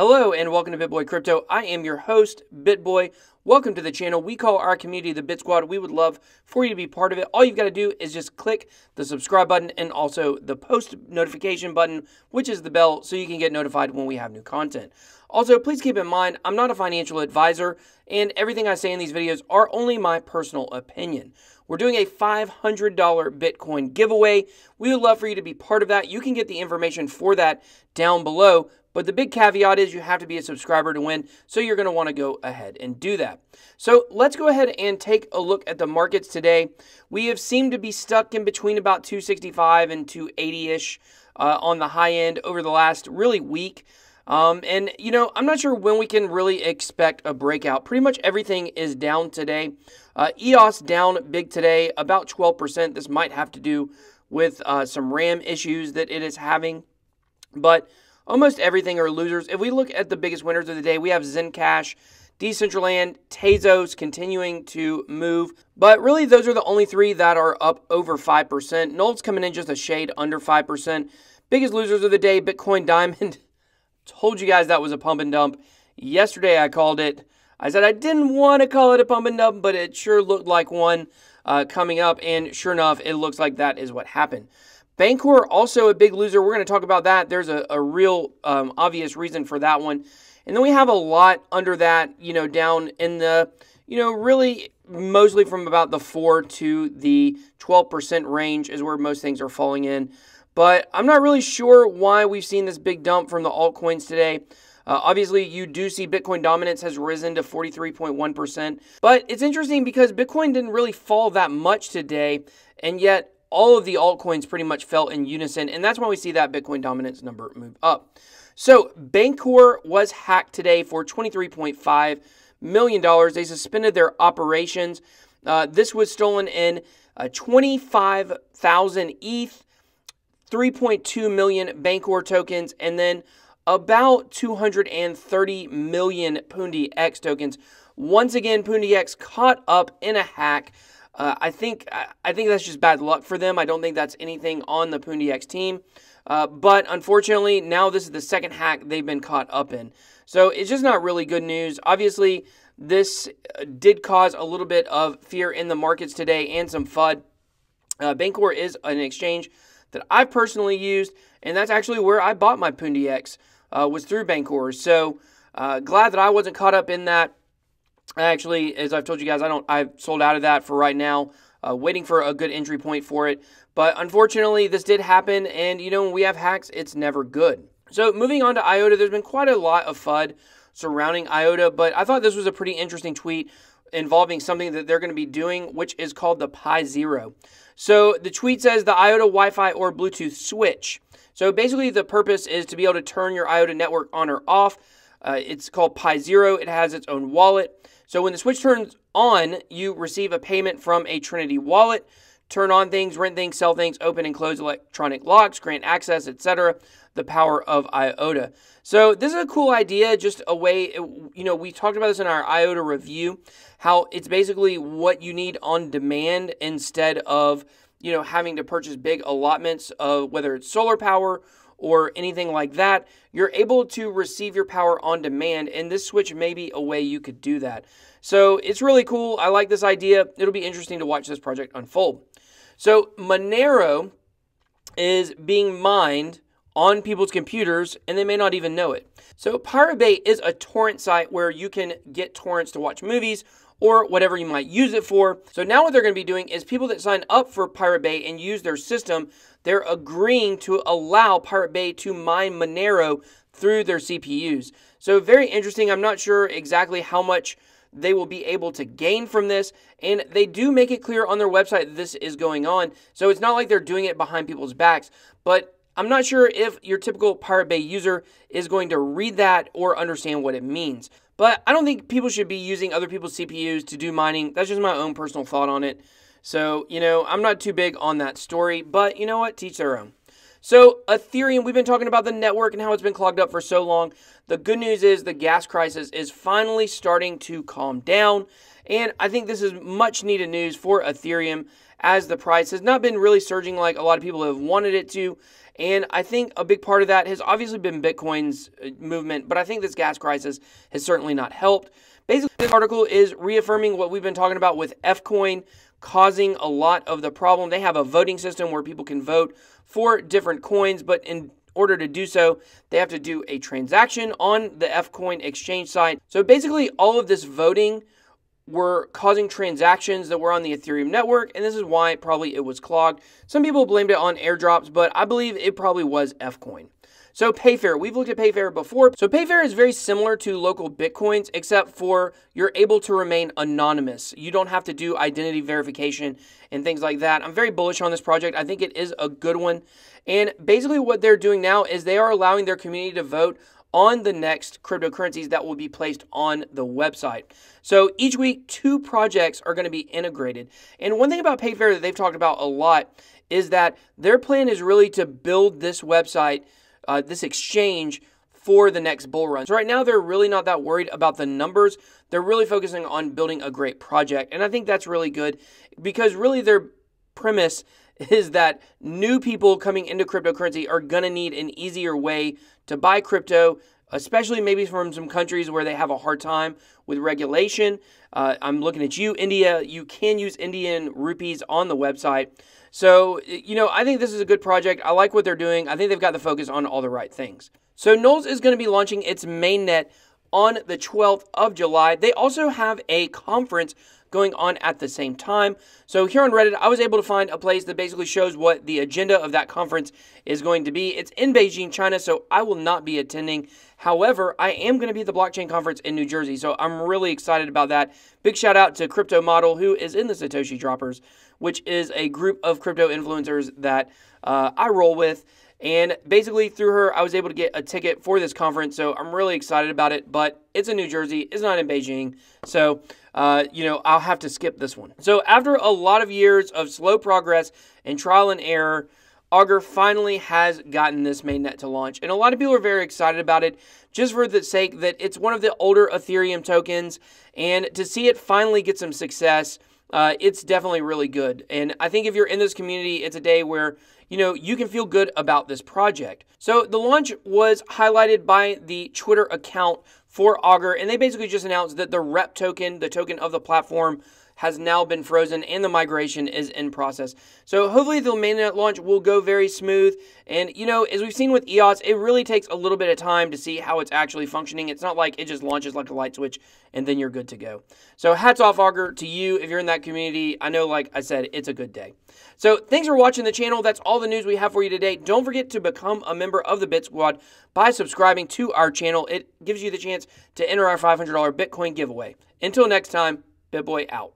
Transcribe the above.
Hello and welcome to BitBoy Crypto. I am your host, BitBoy. Welcome to the channel. We call our community the Bit Squad. We would love for you to be part of it. All you've got to do is just click the subscribe button and also the post notification button, which is the bell, so you can get notified when we have new content. Also, please keep in mind, I'm not a financial advisor, and everything I say in these videos are only my personal opinion. We're doing a $500 Bitcoin giveaway. We would love for you to be part of that. You can get the information for that down below. But the big caveat is you have to be a subscriber to win, so you're going to want to go ahead and do that. So let's go ahead and take a look at the markets today. We have seemed to be stuck in between about 265 and 280-ish on the high end over the last really week. And, you know, I'm not sure when we can really expect a breakout. Pretty much everything is down today. EOS down big today, about 12%. This might have to do with some RAM issues that it is having. But almost everything are losers. If we look at the biggest winners of the day, we have Zencash, Decentraland, Tezos continuing to move. But really, those are the only three that are up over 5%. NULS coming in just a shade under 5%. Biggest losers of the day, Bitcoin Diamond. Told you guys that was a pump and dump. Yesterday, I called it. I said I didn't want to call it a pump and dump, but it sure looked like one coming up. And sure enough, it looks like that is what happened. Bancor, also a big loser. We're going to talk about that. There's a real obvious reason for that one. And then we have a lot under that, you know, down in the, you know, really mostly from about the 4 to the 12% range is where most things are falling in. But I'm not really sure why we've seen this big dump from the altcoins today. Obviously, you do see Bitcoin dominance has risen to 43.1%. But it's interesting because Bitcoin didn't really fall that much today, and yet all of the altcoins pretty much fell in unison, and that's why we see that Bitcoin dominance number move up. So Bancor was hacked today for $23.5 million. They suspended their operations. This was stolen in 25,000 ETH, 3.2 million Bancor tokens, and then about 230 million Pundi X tokens. Once again, Pundi X caught up in a hack. I think that's just bad luck for them. I don't think that's anything on the Pundi X team. But unfortunately, now this is the second hack they've been caught up in. So it's just not really good news. Obviously, this did cause a little bit of fear in the markets today and some FUD. Bancor is an exchange that I've personally used, and that's actually where I bought my Pundi X, was through Bancor. So glad that I wasn't caught up in that. Actually, as I've told you guys, I've sold out of that for right now, waiting for a good entry point for it. But unfortunately, this did happen, and you know, when we have hacks, it's never good. So moving on to IOTA, there's been quite a lot of FUD surrounding IOTA, but I thought this was a pretty interesting tweet involving something that they're going to be doing, which is called the Pi Zero. So the tweet says the IOTA Wi-Fi or Bluetooth switch. So basically, the purpose is to be able to turn your IOTA network on or off. It's called Pi Zero. It has its own wallet. So when the switch turns on, you receive a payment from a Trinity wallet, turn on things, rent things, sell things, open and close electronic locks, grant access, etc. The power of IOTA. So this is a cool idea, just a way, you know, we talked about this in our IOTA review, how it's basically what you need on demand instead of, you know, having to purchase big allotments of whether it's solar power or anything like that. You're able to receive your power on demand, and this switch may be a way you could do that. So it's really cool. I like this idea. It'll be interesting to watch this project unfold. So Monero is being mined on people's computers, and they may not even know it. So Pirate Bay is a torrent site where you can get torrents to watch movies or whatever you might use it for. So now what they're going to be doing is people that sign up for Pirate Bay and use their system, they're agreeing to allow Pirate Bay to mine Monero through their CPUs. So very interesting. I'm not sure exactly how much they will be able to gain from this, and they do make it clear on their website that this is going on. So it's not like they're doing it behind people's backs, but I'm not sure if your typical Pirate Bay user is going to read that or understand what it means. But I don't think people should be using other people's CPUs to do mining. That's just my own personal thought on it. So, you know, I'm not too big on that story, but you know what? Teach their own. So Ethereum, we've been talking about the network and how it's been clogged up for so long. The good news is the gas crisis is finally starting to calm down. And I think this is much needed news for Ethereum, as the price has not been really surging like a lot of people have wanted it to. And I think a big part of that has obviously been Bitcoin's movement, but I think this gas crisis has certainly not helped. Basically, this article is reaffirming what we've been talking about with Fcoin causing a lot of the problem. They have a voting system where people can vote for different coins, but in order to do so, they have to do a transaction on the Fcoin exchange site. So basically, all of this voting were causing transactions that were on the Ethereum network, and this is why probably it was clogged. Some people blamed it on airdrops, but I believe it probably was Fcoin. So PayFair, we've looked at PayFair before. So PayFair is very similar to local Bitcoins, except for you're able to remain anonymous. You don't have to do identity verification and things like that. I'm very bullish on this project. I think it is a good one. And basically what they're doing now is they are allowing their community to vote on the next cryptocurrencies that will be placed on the website. So each week, 2 projects are going to be integrated. And one thing about PayFair that they've talked about a lot is that their plan is really to build this website, this exchange, for the next bull run. So right now, they're really not that worried about the numbers. They're really focusing on building a great project. And I think that's really good because really their premise is that new people coming into cryptocurrency are going to need an easier way to buy crypto, especially maybe from some countries where they have a hard time with regulation. I'm looking at you, India. You can use Indian rupees on the website. So, I think this is a good project. I like what they're doing. I think they've got the focus on all the right things. So NULS is going to be launching its mainnet on the 12th of July. They also have a conference going on at the same time. So here on Reddit, I was able to find a place that basically shows what the agenda of that conference is going to be. It's in Beijing, China, so I will not be attending. However, I am going to be at the blockchain conference in New Jersey, so I'm really excited about that. Big shout out to Crypto Model, who is in the Satoshi Droppers, which is a group of crypto influencers that I roll with. And basically through her, I was able to get a ticket for this conference. So I'm really excited about it, but it's in New Jersey. It's not in Beijing. So, I'll have to skip this one. So after a lot of years of slow progress and trial and error, Augur finally has gotten this mainnet to launch. And a lot of people are very excited about it just for the sake that it's one of the older Ethereum tokens. And to see it finally get some success, it's definitely really good. And I think if you're in this community, it's a day where you can feel good about this project. So the launch was highlighted by the Twitter account for Augur, and they basically just announced that the rep token, the token of the platform, has now been frozen and the migration is in process. So hopefully the mainnet launch will go very smooth. And, as we've seen with EOS, it really takes a little bit of time to see how it's actually functioning. It's not like it just launches like a light switch and then you're good to go. So hats off, Augur, to you if you're in that community. I know, like I said, it's a good day. So thanks for watching the channel. That's all the news we have for you today. Don't forget to become a member of the Bit Squad by subscribing to our channel. It gives you the chance to enter our $500 Bitcoin giveaway. Until next time, BitBoy out.